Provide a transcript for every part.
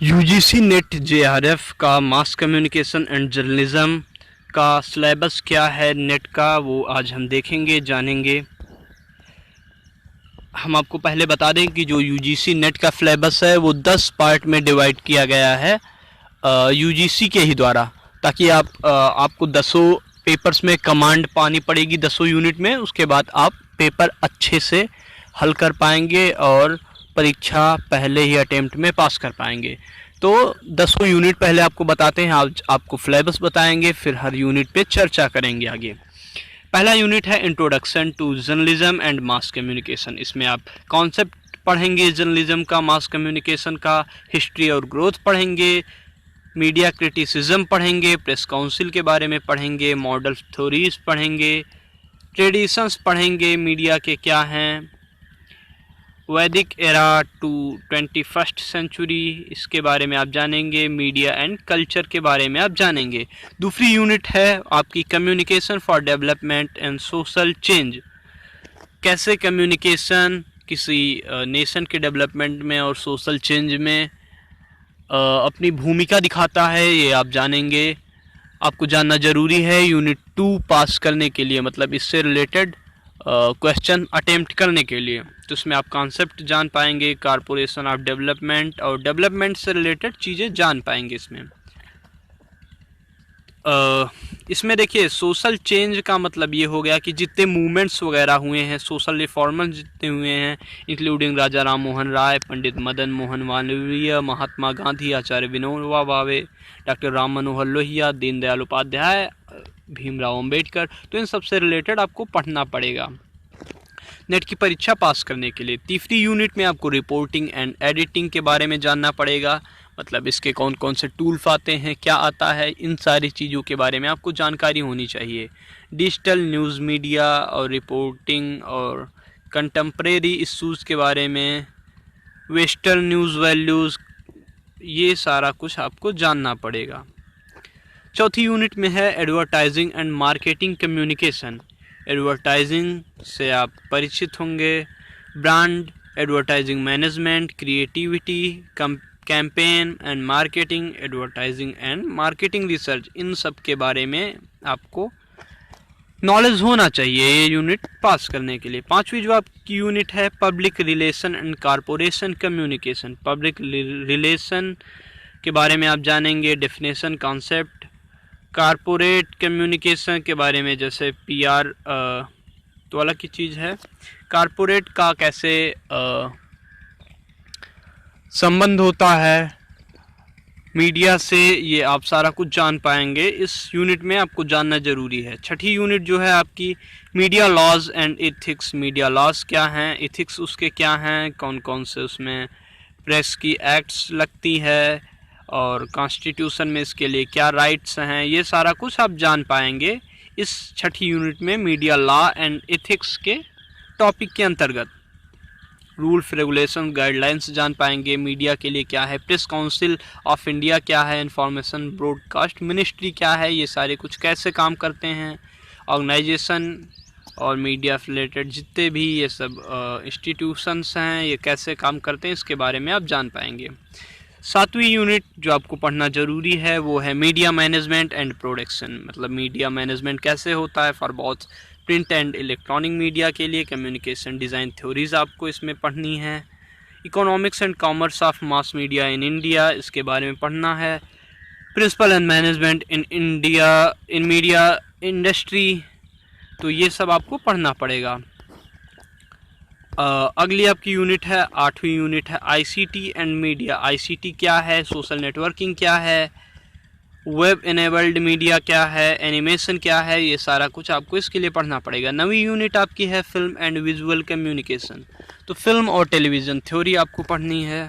UGC net JRF का mass communication and journalism का syllabus क्या है नेट का, वो आज हम देखेंगे जानेंगे। हम आपको पहले बता दें कि जो यूजीसी नेट का सिलेबस है वो 10 पार्ट में डिवाइड किया गया है यूजीसी के ही द्वारा, ताकि आपको 10 पेपर्स में कमांड पानी पड़ेगी 10 यूनिट में। उसके बाद आप पेपर अच्छे से हल कर पाएंगे और परीक्षा पहले ही अटेम्प्ट में पास कर पाएंगे। तो 10 यूनिट पहले आपको बताते हैं, आपको सिलेबस बताएंगे, फिर हर यूनिट पे चर्चा करेंगे आगे। पहला यूनिट है introduction to journalism and mass communication. इसमें आप कॉन्सेप्ट पढ़ेंगे जर्नलिज्म का, मास कम्युनिकेशन का, हिस्ट्री और ग्रोथ पढ़ेंगे, मीडिया क्रिटिसिज्म पढ़ेंगे, प्रेस काउंसिल के बारे में पढ़ेंगे, मॉडल थ्योरीज पढ़ेंगे, ट्रेडिशंस पढ़ेंगे, मीडिया के क्या हैं, वैदिक एरा टू 21st सेंचुरी, इसके बारे में आप जानेंगे, मीडिया एंड कल्चर के बारे में आप जानेंगे। दूसरी यूनिट है आपकी communication for development and social change. कैसे कम्युनिकेशन किसी नेशन के डेवलपमेंट में और सोशल चेंज में अपनी भूमिका दिखाता है, ये आप जानेंगे। आपको जानना ज़रूरी है यूनिट 2 पास करने के लिए, मतलब इससे रिलेटेड क्वेश्चन अटेम्प्ट करने के लिए। तो इसमें आप कॉन्सेप्ट जान पाएंगे, कारपोरेशन ऑफ डेवलपमेंट और डेवलपमेंट से रिलेटेड चीज़ें जान पाएंगे इसमें। इसमें देखिए सोशल चेंज का मतलब ये हो गया कि जितने मूवमेंट्स वगैरह हुए हैं, सोशल रिफॉर्मर्स जितने हुए हैं, इंक्लूडिंग राजा राम मोहन राय, पंडित मदन मोहन मालवीय, महात्मा गांधी, आचार्य विनोबा भावे, डॉक्टर राम मनोहर लोहिया, दीनदयाल उपाध्याय, भीमराव अंबेडकर, तो इन सब से रिलेटेड आपको पढ़ना पड़ेगा नेट की परीक्षा पास करने के लिए। तीसरी यूनिट में आपको रिपोर्टिंग एंड एडिटिंग के बारे में जानना पड़ेगा, मतलब इसके कौन कौन से टूल्स आते हैं, क्या आता है, इन सारी चीज़ों के बारे में आपको जानकारी होनी चाहिए। डिजिटल न्यूज़ मीडिया और रिपोर्टिंग और कंटेम्प्रेरी इश्यूज़ के बारे में, वेस्टर्न न्यूज़ वैल्यूज़, ये सारा कुछ आपको जानना पड़ेगा। चौथी यूनिट में है advertising and marketing communication. Advertising से आप परिचित होंगे, brand, advertising management, creativity, campaign and marketing, advertising and marketing research, इन सब के बारे में आपको नॉलेज होना चाहिए ये यूनिट पास करने के लिए। पांचवी जो आपकी यूनिट है public relation and corporation communication. Public relation के बारे में आप जानेंगे, डेफिनेशन, कॉन्सेप्ट, कारपोरेट कम्युनिकेशन के बारे में, जैसे पीआर तो अलग की चीज़ है, कारपोरेट का कैसे संबंध होता है मीडिया से, ये आप सारा कुछ जान पाएंगे। इस यूनिट में आपको जानना ज़रूरी है। छठी यूनिट जो है आपकी media laws and ethics. Media laws क्या हैं, एथिक्स उसके क्या हैं, कौन कौन से उसमें प्रेस की एक्ट्स लगती है और कॉन्स्टिट्यूशन में इसके लिए क्या राइट्स हैं, ये सारा कुछ आप जान पाएंगे इस छठी यूनिट में मीडिया लॉ एंड एथिक्स के टॉपिक के अंतर्गत। रूल्स, रेगुलेशन, गाइडलाइंस जान पाएंगे, मीडिया के लिए क्या है, प्रेस काउंसिल ऑफ इंडिया क्या है, इंफॉर्मेशन ब्रॉडकास्ट मिनिस्ट्री क्या है, ये सारे कुछ कैसे काम करते हैं, ऑर्गेनाइजेशन और मीडिया रिलेटेड जितने भी ये सब इंस्टीट्यूशंस हैं ये कैसे काम करते हैं, इसके बारे में आप जान पाएंगे। सातवीं यूनिट जो आपको पढ़ना ज़रूरी है वो है मीडिया मैनेजमेंट एंड प्रोडक्शन। मतलब मीडिया मैनेजमेंट कैसे होता है for both print and electronic media के लिए। कम्युनिकेशन डिज़ाइन थ्योरीज आपको इसमें पढ़नी है। Economics and commerce of mass media in India, इसके बारे में पढ़ना है। Principle and management in India in media industry, तो ये सब आपको पढ़ना पड़ेगा। अगली आपकी यूनिट है, आठवीं यूनिट है आईसीटी एंड मीडिया। आईसीटी क्या है, सोशल नेटवर्किंग क्या है, वेब इनेबल्ड मीडिया क्या है, एनिमेशन क्या है, ये सारा कुछ आपको इसके लिए पढ़ना पड़ेगा। नवी यूनिट आपकी है फिल्म एंड विजुअल कम्युनिकेशन। तो फिल्म और टेलीविज़न थ्योरी आपको पढ़नी है।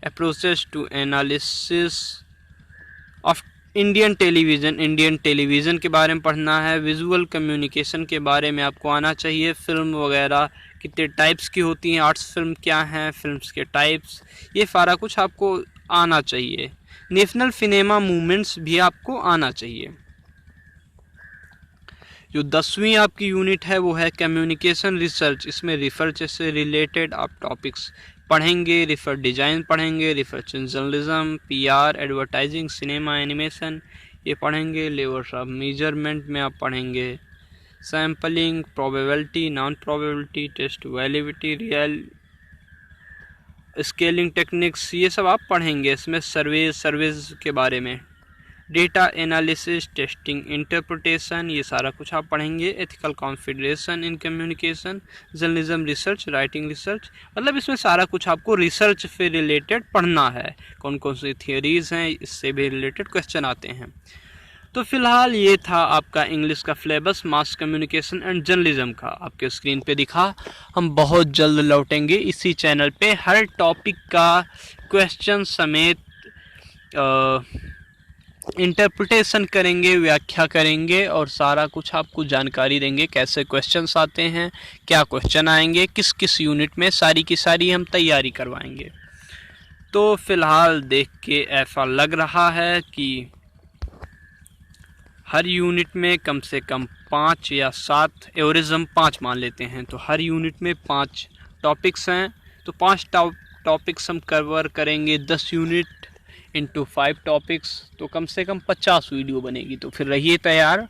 Approaches to analysis of Indian television के बारे में पढ़ना है। विजुअल कम्युनिकेशन के बारे में आपको आना चाहिए, फिल्म वगैरह कितने टाइप्स की होती हैं, आर्ट्स फिल्म क्या हैं, फिल्म्स के टाइप्स, ये सारा कुछ आपको आना चाहिए। नेशनल सिनेमा मूवमेंट्स भी आपको आना चाहिए। जो 10वीं आपकी यूनिट है वो है कम्युनिकेशन रिसर्च। इसमें रिसर्च से रिलेटेड आप टॉपिक्स पढ़ेंगे, रिसर्च डिज़ाइन पढ़ेंगे, research in journalism, PR, advertising, cinema, animation ये पढ़ेंगे। लेवल्स ऑफ मेजरमेंट में आप पढ़ेंगे sampling, probability, non probability, test validity, real scaling techniques ये सब आप पढ़ेंगे। इसमें सर्वेज के बारे में, डेटा एनालिसिस, टेस्टिंग, इंटरप्रिटेशन ये सारा कुछ आप पढ़ेंगे। Ethical configuration in communication, journalism research, writing research, मतलब इसमें सारा कुछ आपको रिसर्च से रिलेटेड पढ़ना है। कौन कौन सी थियोरीज हैं, इससे भी रिलेटेड क्वेश्चन आते हैं। तो फिलहाल ये था आपका इंग्लिश का syllabus mass communication and journalism का, आपके स्क्रीन पे दिखा। हम बहुत जल्द लौटेंगे इसी चैनल पे हर टॉपिक का क्वेश्चन समेत इंटरप्रिटेशन करेंगे, व्याख्या करेंगे और सारा कुछ आपको जानकारी देंगे। कैसे क्वेश्चंस आते हैं, क्या क्वेश्चन आएंगे, किस किस यूनिट में, सारी की सारी हम तैयारी करवाएंगे। तो फिलहाल देख के ऐसा लग रहा है कि हर यूनिट में कम से कम 5 या 7 एवरिज्म 5 मान लेते हैं, तो हर यूनिट में 5 टॉपिक्स हैं। तो 5 टॉपिक्स हम कवर करेंगे 10 यूनिट इंटू 5 टॉपिक्स, तो कम से कम 50 वीडियो बनेगी। तो फिर रहिए तैयार।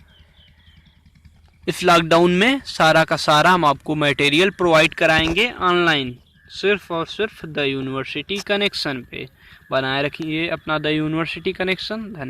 इस लॉकडाउन में सारा का सारा हम आपको मटेरियल प्रोवाइड कराएंगे ऑनलाइन, सिर्फ और सिर्फ द यूनिवर्सिटी कनेक्शन पे। बनाए रखिए अपना द यूनिवर्सिटी कनेक्शन। धन्यवाद।